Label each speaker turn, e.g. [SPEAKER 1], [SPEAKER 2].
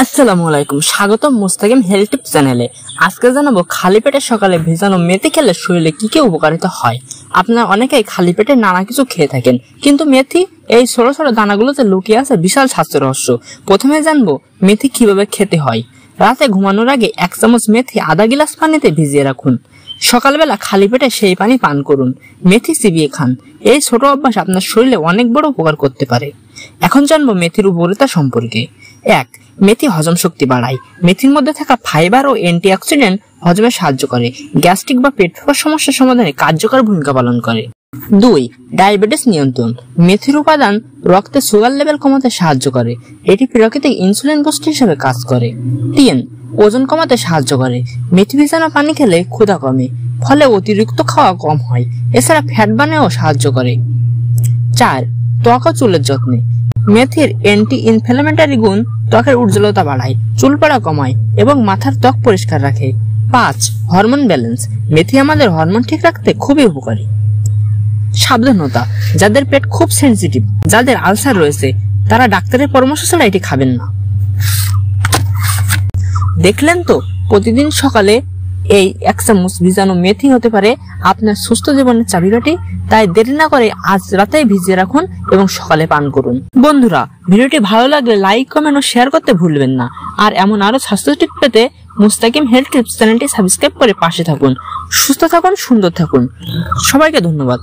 [SPEAKER 1] আসসালামু আলাইকুম, স্বাগতম মুস্তাকিম হেলথ টিপস চ্যানেলে। আজকে জানাবো খালি পেটে সকালে ভেজানো মেথি খেলে শরীরে কি কি উপকারিতা হয়। আপনারা অনেকেই খালি পেটে নানা কিছু খেয়ে থাকেন, কিন্তু মেথি এই ছোট ছোট দানাগুলোতে লুকিয়ে আছে বিশাল স্বাস্থ্য রহস্য। প্রথমে জানবো মেথি কিভাবে খেতে হয়। রাতে ঘুমানোর আগে 1 চামচ মেথি আধা গিলাস পানিতে ভিজিয়ে রাখুন। সকালবেলা খালি পেটে সেই পানি পান করুন। মেথি চিবিয়ে খান। এই ছোট অভ্যাস আপনার শরীরে অনেক বড় উপকার করতে পারে। এখন জানবো মেথির উপকারিতা সম্পর্কে। 1. মেথি হজম শক্তি বাড়ায়। মেথির মধ্যে থাকা ফাইবার ও অ্যান্টিঅক্সিডেন্ট হজমে সাহায্য করে, গ্যাস্ট্রিক বা পেট ফাঁপার সমস্যার সমাধানে কার্যকর ভূমিকা পালন করে। 2. ডায়াবেটিস নিয়ন্ত্রণ। মেথির উপাদান রক্তে সুগার লেভেল কমাতে সাহায্য করে, এটি প্রাকৃতিক ইনসুলিন বুস্টার হিসেবে কাজ করে। 3. ওজন কমাতে সাহায্য করে। মেথি ভিজানো পানি খেলে ক্ষুধা কমে, ফলে অতিরিক্ত খাওয়া কম হয়। এছাড়া ফ্যাট বানাতেও সাহায্য করে। 4. ত্বক ও চুলের যত্নে। মেথির অ্যান্টি ইনফ্ল্যামেটরি গুণ ত্বকের উজ্জ্বলতা বাড়ায়, চুল পড়া কমায় এবং মাথার ত্বক পরিষ্কার রাখে। 5. Hormone balance. মেথি আমাদের হরমোন ঠিক রাখতে খুবই উপকারী। সাবধানতা, যাদের পেট খুব সেনসিটিভ, যাদের আলসার রয়েছে, তারা ডাক্তারের পরামর্শ ছাড়া এটি খাবেন না। দেখলেন তো, প্রতিদিন সকালে এই 1 চামচ ভিজানো মেথি হতে পারে আপনার সুস্থ জীবনের চাবিকাঠি। তাই দেরি না করে আজ রাতেই ভিজিয়ে রাখুন এবং সকালে পান করুন। বন্ধুরা, ভিডিওটি ভালো লাগলে লাইক, কমেন্ট ও শেয়ার করতে ভুলবেন না। আর এমন আরো স্বাস্থ্য টিপ পেতে মুস্তাকিম হেলথ টিপস চ্যানেলটি সাবস্ক্রাইব করে পাশে থাকুন। সুস্থ থাকুন, সুন্দর থাকুন। সবাইকে ধন্যবাদ।